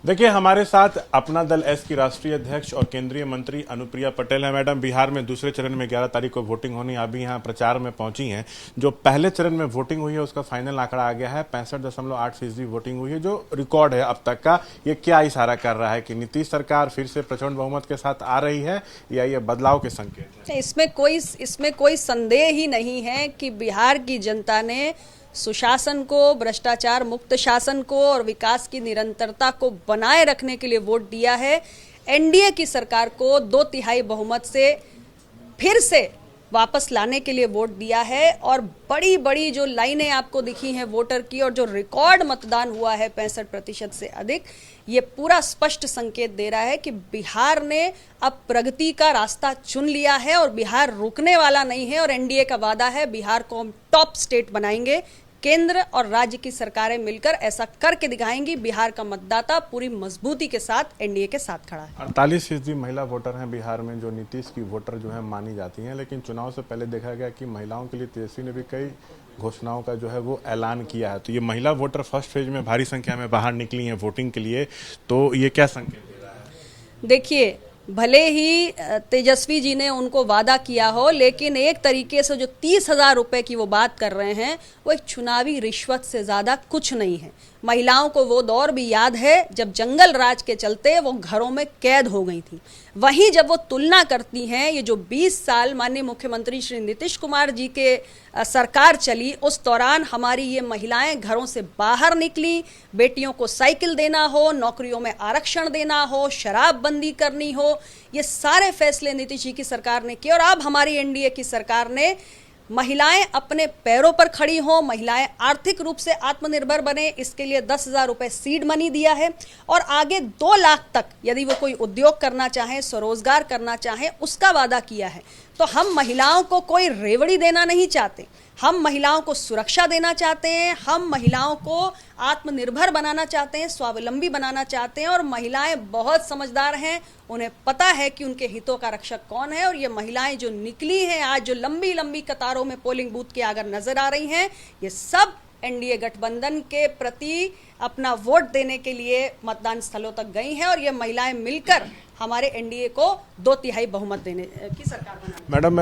देखिए, हमारे साथ अपना दल एस की राष्ट्रीय अध्यक्ष और केंद्रीय मंत्री अनुप्रिया पटेल हैं। मैडम, बिहार में दूसरे चरण में 11 तारीख को वोटिंग होनी, अभी यहाँ प्रचार में पहुंची हैं। जो पहले चरण में वोटिंग हुई है उसका फाइनल आंकड़ा आ गया है, 65.8% वोटिंग हुई है, जो रिकॉर्ड है अब तक का। ये क्या इशारा कर रहा है कि नीतीश सरकार फिर से प्रचंड बहुमत के साथ आ रही है या ये बदलाव के संकेत है? इसमें कोई संदेह ही नहीं है कि बिहार की जनता ने सुशासन को, भ्रष्टाचार मुक्त शासन को और विकास की निरंतरता को बनाए रखने के लिए वोट दिया है। एनडीए की सरकार को 2/3 बहुमत से फिर से वापस लाने के लिए वोट दिया है। और बड़ी बड़ी जो लाइनें आपको दिखी हैं वोटर की और जो रिकॉर्ड मतदान हुआ है 65% से अधिक, ये पूरा स्पष्ट संकेत दे रहा है कि बिहार ने अब प्रगति का रास्ता चुन लिया है और बिहार रुकने वाला नहीं है। और एनडीए का वादा है बिहार को हम टॉप स्टेट बनाएंगे। केंद्र और राज्य की सरकारें मिलकर ऐसा करके दिखाएंगी। बिहार का मतदाता पूरी मजबूती के साथ एनडीए के साथ खड़ा है। 48% महिला वोटर हैं बिहार में, जो नीतीश की वोटर जो है मानी जाती हैं। लेकिन चुनाव से पहले देखा गया कि महिलाओं के लिए तेजस्वी ने भी कई घोषणाओं का जो है वो ऐलान किया है। तो ये महिला वोटर फर्स्ट फेज में भारी संख्या में बाहर निकली हैं वोटिंग के लिए, तो ये क्या संकेत दे रहा है? देखिए, भले ही तेजस्वी जी ने उनको वादा किया हो, लेकिन एक तरीके से जो 30,000 रुपए की वो बात कर रहे हैं वो एक चुनावी रिश्वत से ज्यादा कुछ नहीं है। महिलाओं को वो दौर भी याद है जब जंगल राज के चलते वो घरों में कैद हो गई थी। वहीं जब वो तुलना करती हैं, ये जो 20 साल माननीय मुख्यमंत्री श्री नीतीश कुमार जी के सरकार चली, उस दौरान हमारी ये महिलाएं घरों से बाहर निकली। बेटियों को साइकिल देना हो, नौकरियों में आरक्षण देना हो, शराबबंदी करनी हो, ये सारे फैसले नीतीश जी की सरकार ने किए। और अब हमारी एनडीए की सरकार ने महिलाएं अपने पैरों पर खड़ी हों, महिलाएं आर्थिक रूप से आत्मनिर्भर बने, इसके लिए 10,000 रुपए सीड मनी दिया है। और आगे 2 लाख तक यदि वो कोई उद्योग करना चाहें, स्वरोजगार करना चाहें, उसका वादा किया है। तो हम महिलाओं को कोई रेवड़ी देना नहीं चाहते, हम महिलाओं को सुरक्षा देना चाहते हैं, हम महिलाओं को आत्मनिर्भर बनाना चाहते हैं, स्वावलंबी बनाना चाहते हैं। और महिलाएं बहुत समझदार हैं, उन्हें पता है कि उनके हितों का रक्षक कौन है। और ये महिलाएं जो निकली हैं आज, जो लंबी लंबी कतारों में पोलिंग बूथ के आगे नजर आ रही हैं, ये सब एनडीए गठबंधन के प्रति अपना वोट देने के लिए मतदान स्थलों तक गई हैं। और ये महिलाएं मिलकर हमारे एनडीए को 2/3 बहुमत देने की सरकार बनाएंगी। मैडम,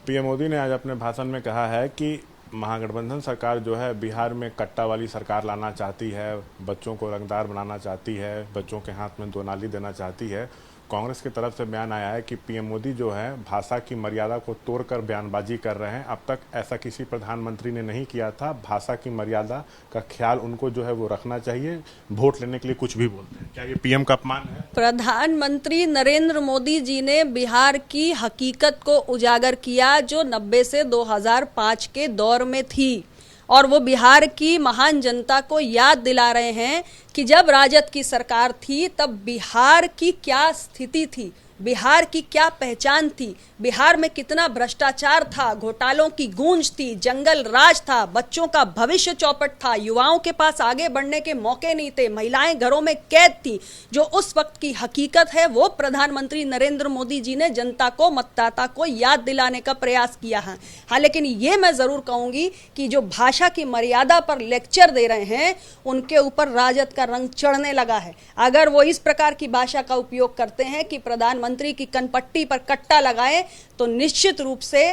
पीएम मोदी ने आज अपने भाषण में कहा है कि महागठबंधन सरकार जो है बिहार में कट्टा वाली सरकार लाना चाहती है, बच्चों को रंगदार बनाना चाहती है, बच्चों के हाथ में 2 नाली देना चाहती है। कांग्रेस की तरफ से बयान आया है कि पीएम मोदी जो है भाषा की मर्यादा को तोड़कर बयानबाजी कर रहे हैं। अब तक ऐसा किसी प्रधानमंत्री ने नहीं किया था। भाषा की मर्यादा का ख्याल उनको जो है वो रखना चाहिए। वोट लेने के लिए कुछ भी बोलते हैं, क्या ये पीएम का अपमान है? प्रधानमंत्री नरेंद्र मोदी जी ने बिहार की हकीकत को उजागर किया जो 90 से 2005 के दौर में थी। और वो बिहार की महान जनता को याद दिला रहे हैं कि जब राजद की सरकार थी तब बिहार की क्या स्थिति थी, बिहार की क्या पहचान थी, बिहार में कितना भ्रष्टाचार था, घोटालों की गूंज थी, जंगल राज था, बच्चों का भविष्य चौपट था, युवाओं के पास आगे बढ़ने के मौके नहीं थे, महिलाएं घरों में कैद थी। जो उस वक्त की हकीकत है वो प्रधानमंत्री नरेंद्र मोदी जी ने जनता को, मतदाता को याद दिलाने का प्रयास किया है। हाँ, लेकिन ये मैं जरूर कहूंगी कि जो भाषा की मर्यादा पर लेक्चर दे रहे हैं उनके ऊपर राजद का रंग चढ़ने लगा है। अगर वो इस प्रकार की भाषा का उपयोग करते हैं कि प्रधानमंत्री की कनपट्टी पर कट्टा लगाए, तो निश्चित रूप से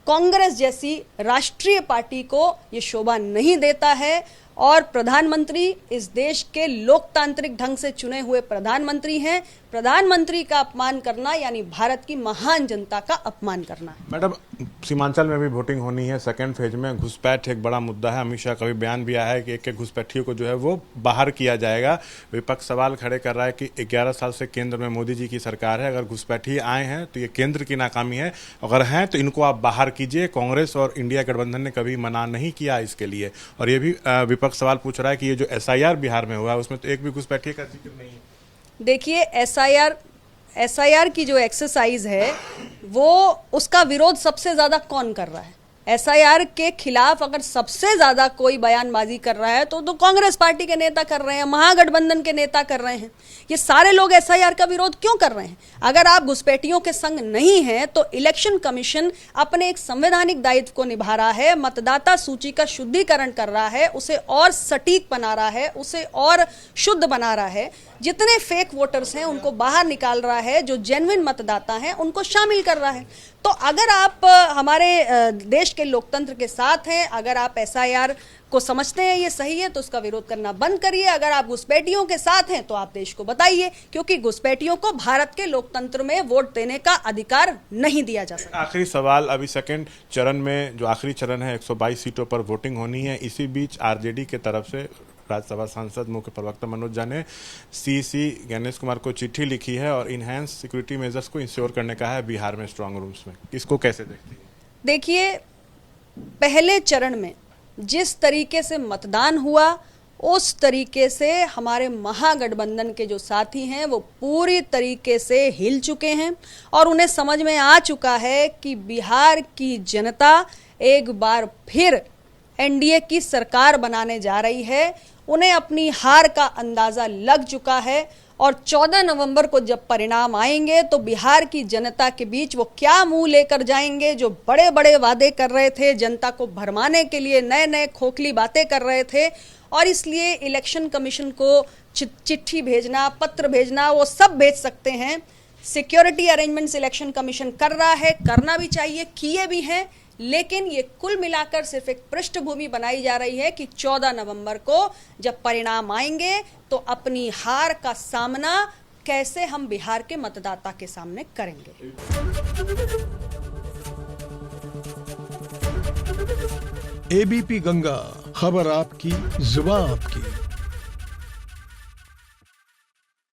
कांग्रेस जैसी राष्ट्रीय पार्टी को यह शोभा नहीं देता है। और प्रधानमंत्री इस देश के लोकतांत्रिक ढंग से चुने हुए प्रधानमंत्री हैं। प्रधानमंत्री का अपमान करना यानी भारत की महान जनता का अपमान करना है। मैडम, सीमांचल में भी वोटिंग होनी है, सेकंड फेज में घुसपैठ एक बड़ा मुद्दा है। अमित शाह का भी बयान भी आया है कि एक घुसपैठियों को जो है वो बाहर किया जाएगा। विपक्ष सवाल खड़े कर रहा है कि 11 साल से केंद्र में मोदी जी की सरकार है, अगर घुसपैठी आए हैं तो ये केंद्र की नाकामी है, अगर हैं तो इनको आप बाहर कीजिए। कांग्रेस और इंडिया गठबंधन ने कभी मना नहीं किया इसके लिए। और ये भी विपक्ष सवाल पूछ रहा है कि ये जो एसआईआर बिहार में हुआ है उसमें तो एक भी घुसपैठिए का जिक्र नहीं है। देखिए, एसआईआर की जो एक्सरसाइज है वो उसका विरोध सबसे ज्यादा कौन कर रहा है? एसआईआर के खिलाफ अगर सबसे ज्यादा कोई बयानबाजी कर रहा है तो कांग्रेस पार्टी के नेता कर रहे हैं, महागठबंधन के नेता कर रहे हैं। ये सारे लोग एसआईआर का विरोध क्यों कर रहे हैं? अगर आप घुसपैठियों के संग नहीं हैं तो इलेक्शन कमीशन अपने एक संवैधानिक दायित्व को निभा रहा है, मतदाता सूची का शुद्धिकरण कर रहा है, उसे और सटीक बना रहा है, उसे और शुद्ध बना रहा है। जितने फेक वोटर्स हैं उनको बाहर निकाल रहा है, जो जेन्युइन मतदाता हैं उनको शामिल कर रहा है। तो अगर आप हमारे देश के लोकतंत्र के साथ हैं, अगर आप एसआईआर को समझते हैं ये सही है तो उसका विरोध करना बंद करिए। अगर आप घुसपैठियों के साथ हैं तो आप देश को बताइए, क्योंकि घुसपैठियों को भारत के लोकतंत्र में वोट देने का अधिकार नहीं दिया जा सकता। आखिरी सवाल, अभी सेकंड चरण में जो आखिरी चरण है 122 सीटों पर वोटिंग होनी है। इसी बीच आरजेडी के तरफ से राज्यसभा सांसद मुख्य प्रवक्ता मनोज झा ने सीसी गणेश कुमार को चिट्ठी लिखी है और इनहैंस सिक्योरिटी मेजर्स को इंश्योर करने का है बिहार में स्ट्रांग रूम्स में। इसको कैसे देखती है? देखिए, पहले चरण में जिस तरीके से मतदान हुआ उस तरीके से हमारे महागठबंधन के जो साथी हैं वो पूरी तरीके से हिल चुके हैं और उन्हें समझ में आ चुका है कि बिहार की जनता एक बार फिर एनडीए की सरकार बनाने जा रही है। उन्हें अपनी हार का अंदाजा लग चुका है और 14 नवंबर को जब परिणाम आएंगे तो बिहार की जनता के बीच वो क्या मुंह लेकर जाएंगे। जो बड़े बड़े वादे कर रहे थे, जनता को भरमाने के लिए नए नए खोखली बातें कर रहे थे, और इसलिए इलेक्शन कमीशन को चिट्ठी भेजना, पत्र भेजना, वो सब भेज सकते हैं। सिक्योरिटी अरेंजमेंट्स इलेक्शन कमीशन कर रहा है, करना भी चाहिए, किए भी हैं, लेकिन ये कुल मिलाकर सिर्फ एक पृष्ठभूमि बनाई जा रही है कि 14 नवंबर को जब परिणाम आएंगे तो अपनी हार का सामना कैसे हम बिहार के मतदाता के सामने करेंगे। एबीपी गंगा, खबर आपकी, जुबान आपकी।